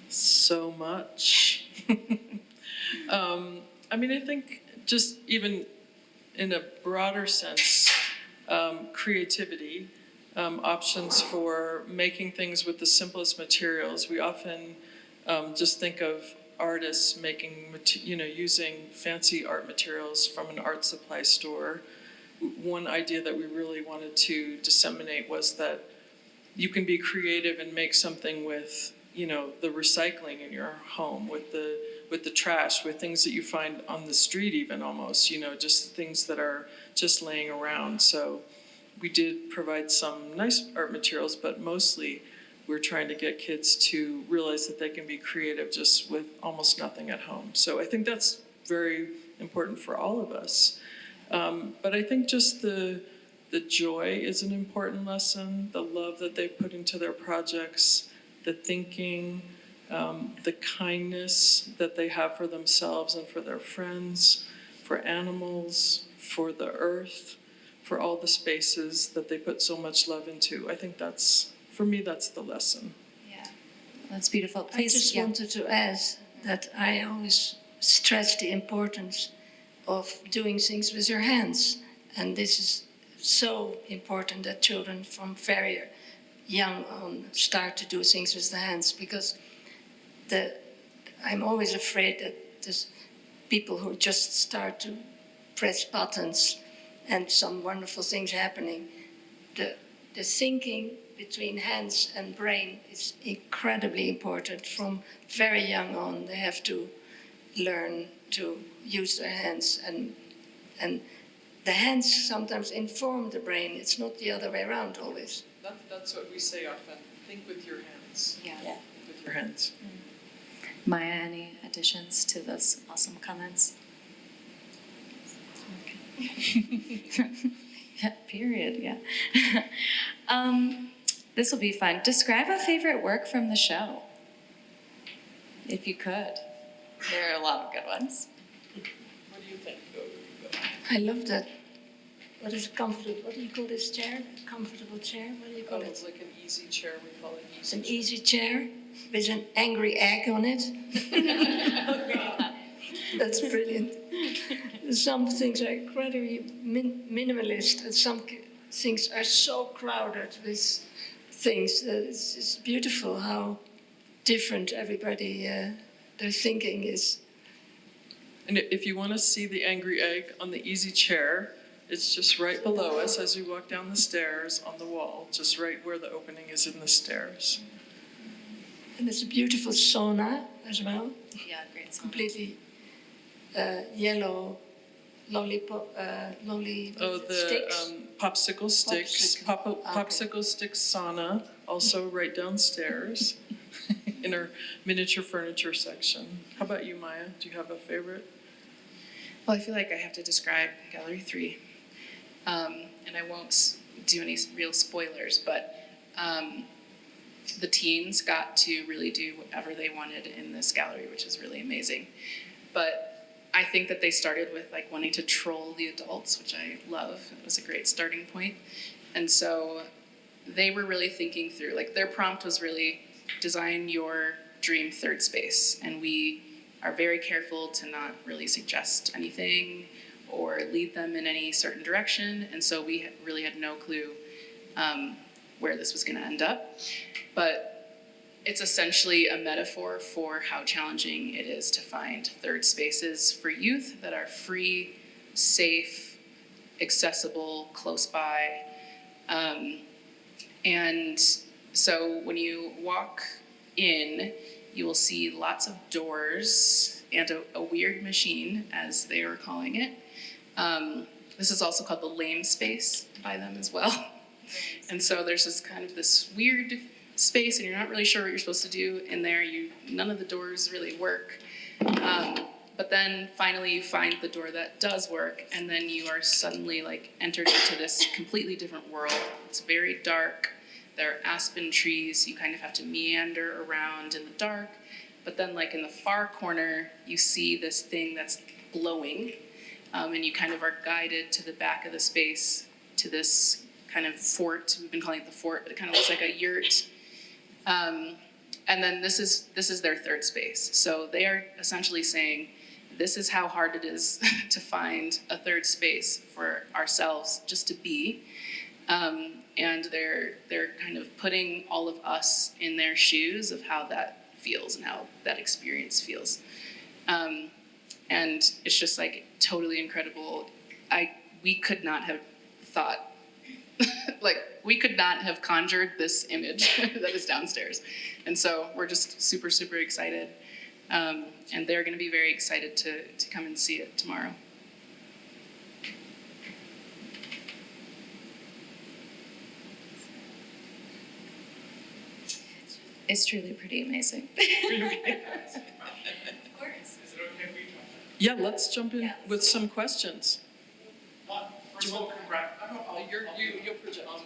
So much. I mean, I think just even in a broader sense, creativity, options for making things with the simplest materials. We often just think of artists making, using fancy art materials from an art supply store. One idea that we really wanted to disseminate was that you can be creative and make something with, the recycling in your home, with the trash, with things that you find on the street even almost, just things that are just laying around. So we did provide some nice art materials, but mostly we're trying to get kids to realize that they can be creative just with almost nothing at home. So I think that's very important for all of us. But I think just the joy is an important lesson, the love that they put into their projects, the thinking, the kindness that they have for themselves and for their friends, for animals, for the earth, for all the spaces that they put so much love into. I think that's, for me, that's the lesson. Yeah, that's beautiful. I Please, just yeah. wanted to add that I always stress the importance of doing things with your hands. And this is so important that children from very young on start to do things with the hands, because I'm always afraid that there's people who just start to press buttons and some wonderful things happening. The thinking between hands and brain is incredibly important. From very young on, they have to learn to use their hands, and the hands sometimes inform the brain. It's not the other way around always. That's what we say often. Think with your hands. Yeah. Think with your hands. Maya, any additions to those awesome comments? Okay. Yeah, period, yeah. This will be fun. Describe a favorite work from the show, if you could. There are a lot of good ones. What do you think? I love that. What is comfortable? What do you call this chair? Comfortable chair? What do you call it? It's like an easy chair. We call it It's easy an easy chair with an angry egg on it. That's brilliant. Some things are incredibly minimalist, and some things are so crowded with things. It's beautiful how different everybody, their thinking is. And if you want to see the angry egg on the easy chair, it's just right below us as we walk down the stairs on the wall, just right where the opening is in the stairs. And it's a beautiful sauna as well. Yeah, great song. Completely yellow lollipop, sticks. Popsicle sticks, popsicle stick sauna, also right downstairs in our miniature furniture section. How about you, Maya? Do you have a favorite? Well, I feel like I have to describe Gallery 3. And I won't do any real spoilers, but the teens got to really do whatever they wanted in this gallery, which is really amazing. But I think that they started with like wanting to troll the adults, which I love. It was a great starting point. And so they were really thinking through, like their prompt was really design your dream third space. And we are very careful to not really suggest anything or lead them in any certain direction. And so we really had no clue where this was going to end up. But it's essentially a metaphor for how challenging it is to find third spaces for youth that are free, safe, accessible, close by. And so when you walk in, you will see lots of doors and a weird machine, as they are calling it. This is also called the lame space by them as well. And so there's this kind of this weird space, and you're not really sure what you're supposed to do in there. None of the doors really work. But then finally you find the door that does work, and then you are suddenly like entered into this completely different world. It's very dark. There are aspen trees. You kind of have to meander around in the dark. But then like in the far corner, you see this thing that's glowing, and you kind of are guided to the back of the space to this kind of fort. We've been calling it the fort, but it kind of looks like a yurt. And then this is their third space. So they are essentially saying, this is how hard it is to find a third space for ourselves just to be. And they're kind of putting all of us in their shoes of how that feels and how that experience feels. And it's just like totally incredible. We could not have thought, like we could not have conjured this image that is downstairs. And so we're just super, super excited. And they're gonna be very excited to come and see it tomorrow. It's truly pretty amazing. Of course. Is it okay if we jump in? Yeah, let's jump in with some questions. First of all, You'll project.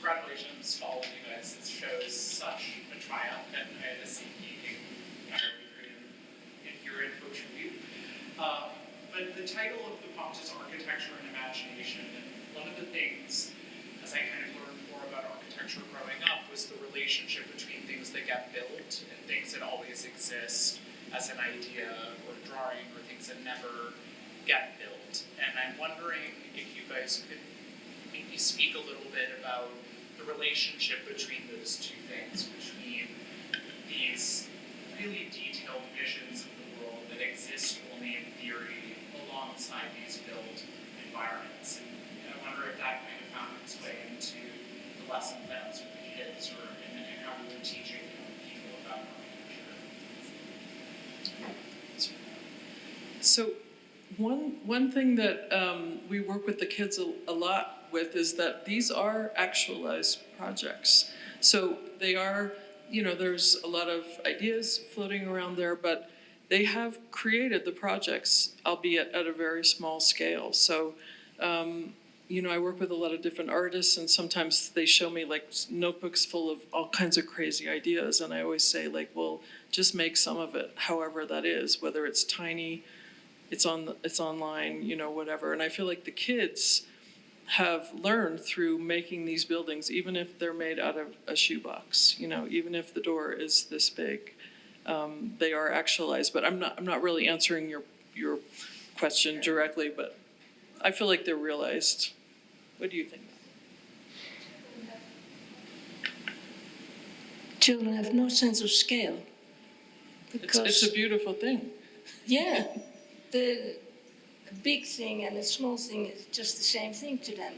congratulations to all of you guys. It shows such a triumph and a seeking here in Ho Chi Minh. But the title of the prompt is Architecture and Imagination. And one of the things, as I kind of learned more about architecture growing up, was the relationship between things that get built and things that always exist as an idea or drawing, or things that never get built. And I'm wondering if you guys could maybe speak a little bit about the relationship between those two things, between these really detailed visions of the world that exist only in theory alongside these built environments. And I wonder if that kind of found its way into the lesson plans for the kids, or in how we were teaching young people about architecture. So one thing that we work with the kids a lot with is that these are actualized projects. So they are, there's a lot of ideas floating around there, but they have created the projects, albeit at a very small scale. So, I work with a lot of different artists, and sometimes they show me like notebooks full of all kinds of crazy ideas. And I always say, like, well, just make some of it, however that is, whether it's tiny, it's online, whatever. And I feel like the kids have learned through making these buildings, even if they're made out of a shoebox, even if the door is this big, they are actualized. But I'm not really answering your question directly, but I feel like they're realized. What do you think? Children have no sense of scale. It's a beautiful thing. Yeah, the big thing and the small thing is just the same thing to them.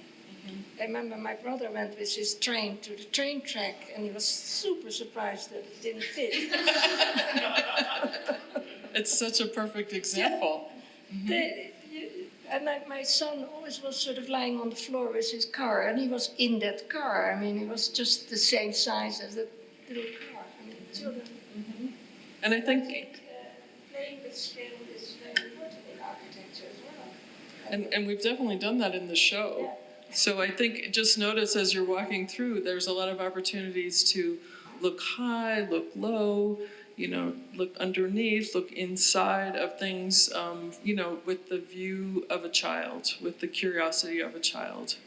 I remember my brother went with his train to the train track, and he was super surprised that it didn't fit. It's such a perfect example. And my son always was sort of lying on the floor with his car, and he was in that car. I mean, it was just the same size as the little car. I mean, children. And I think Playing with scale is very important in architecture as well. And we've definitely done that in the show. Yeah. So I think just notice as you're walking through, there's a lot of opportunities to look high, look low, look underneath, look inside of things, with the view of a child, with the curiosity of a child.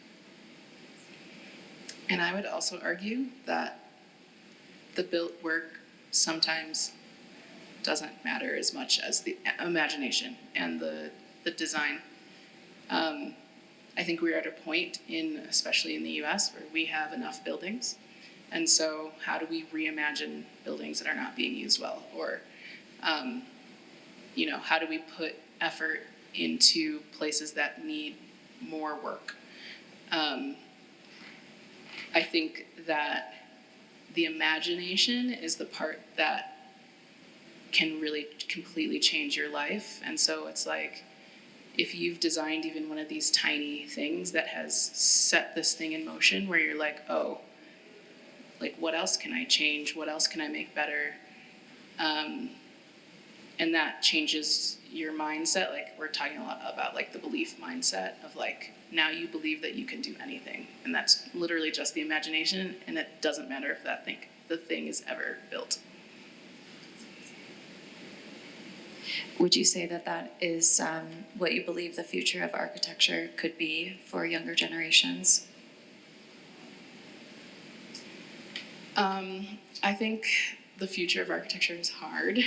And I would also argue that the built work sometimes doesn't matter as much as the imagination and the design. I think we're at a point especially in the US, where we have enough buildings. And so how do we reimagine buildings that are not being used well? Or, how do we put effort into places that need more work? I think that the imagination is the part that can really completely change your life. And so it's like, if you've designed even one of these tiny things that has set this thing in motion, where you're like, oh, like, what else can I change? What else can I make better? And that changes your mindset. Like, we're talking a lot about like the belief mindset of like, now you believe that you can do anything. And that's literally just the imagination. And it doesn't matter if the thing is ever built. Would you say that is what you believe the future of architecture could be for younger generations? I think the future of architecture is hard.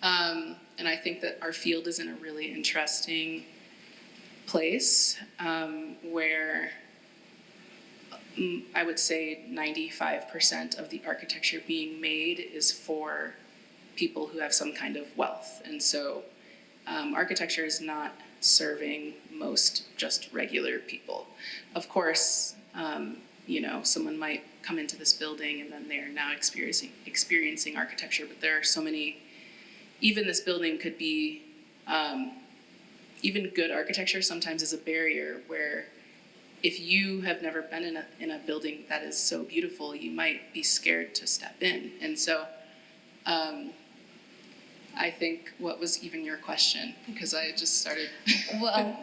And I think that our field is in a really interesting place where I would say 95% of the architecture being made is for people who have some kind of wealth. And so architecture is not serving most just regular people. Of course, someone might come into this building and then they're now experiencing architecture, but there are so many, even this building could be, even good architecture sometimes is a barrier where if you have never been in a building that is so beautiful, you might be scared to step in. And so I think, what was even your question? Because I just started. Well,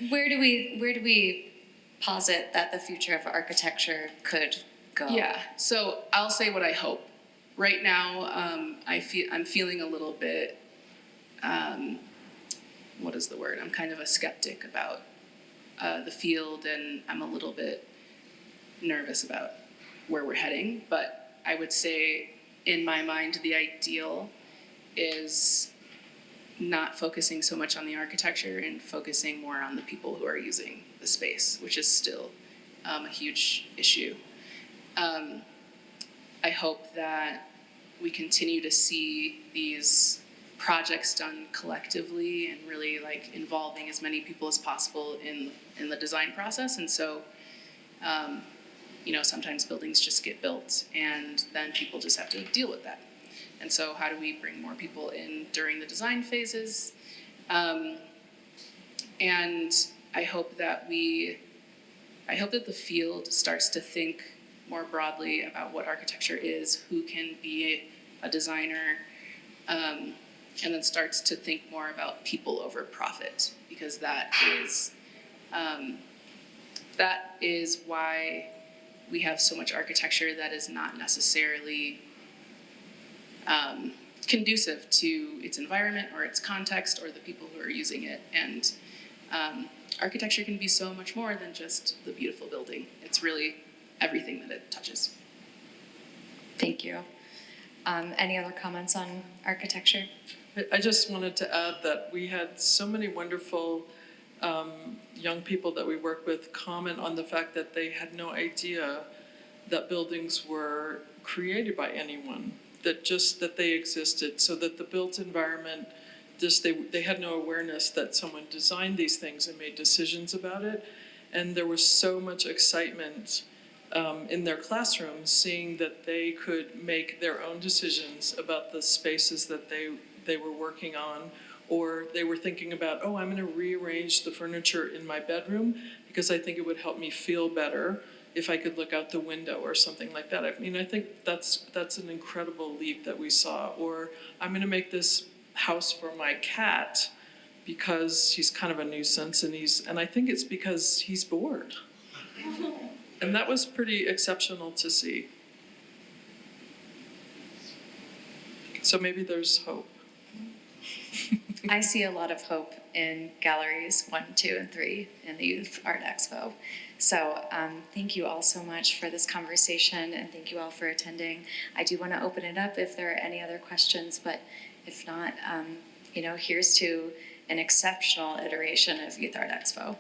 where do we posit that the future of architecture could go? Yeah, so I'll say what I hope. Right now, I'm feeling a little bit, what is the word? I'm kind of a skeptic about the field, and I'm a little bit nervous about where we're heading. But I would say, in my mind, the ideal is not focusing so much on the architecture and focusing more on the people who are using the space, which is still a huge issue. I hope that we continue to see these projects done collectively and really like involving as many people as possible in the design process. And so, you know, sometimes buildings just get built and then people just have to deal with that. And so how do we bring more people in during the design phases? And I hope that the field starts to think more broadly about what architecture is, who can be a designer, and then starts to think more about people over profit, because that is why we have so much architecture that is not necessarily conducive to its environment or its context or the people who are using it. And architecture can be so much more than just the beautiful building. It's really everything that it touches. Thank you. Any other comments on architecture? I just wanted to add that we had so many wonderful young people that we work with comment on the fact that they had no idea that buildings were created by anyone, that they existed, so that the built environment, they had no awareness that someone designed these things and made decisions about it. And there was so much excitement in their classrooms, seeing that they could make their own decisions about the spaces that they were working on, or they were thinking about, oh, I'm going to rearrange the furniture in my bedroom because I think it would help me feel better if I could look out the window or something like that. I mean, I think that's an incredible leap that we saw. Or I'm going to make this house for my cat because he's kind of a nuisance, and I think it's because he's bored. And that was pretty exceptional to see. So maybe there's hope. I see a lot of hope in galleries 1, 2, and 3 in the Youth Art Expo. So thank you all so much for this conversation, and thank you all for attending. I do want to open it up if there are any other questions, but if not, here's to an exceptional iteration of Youth Art Expo.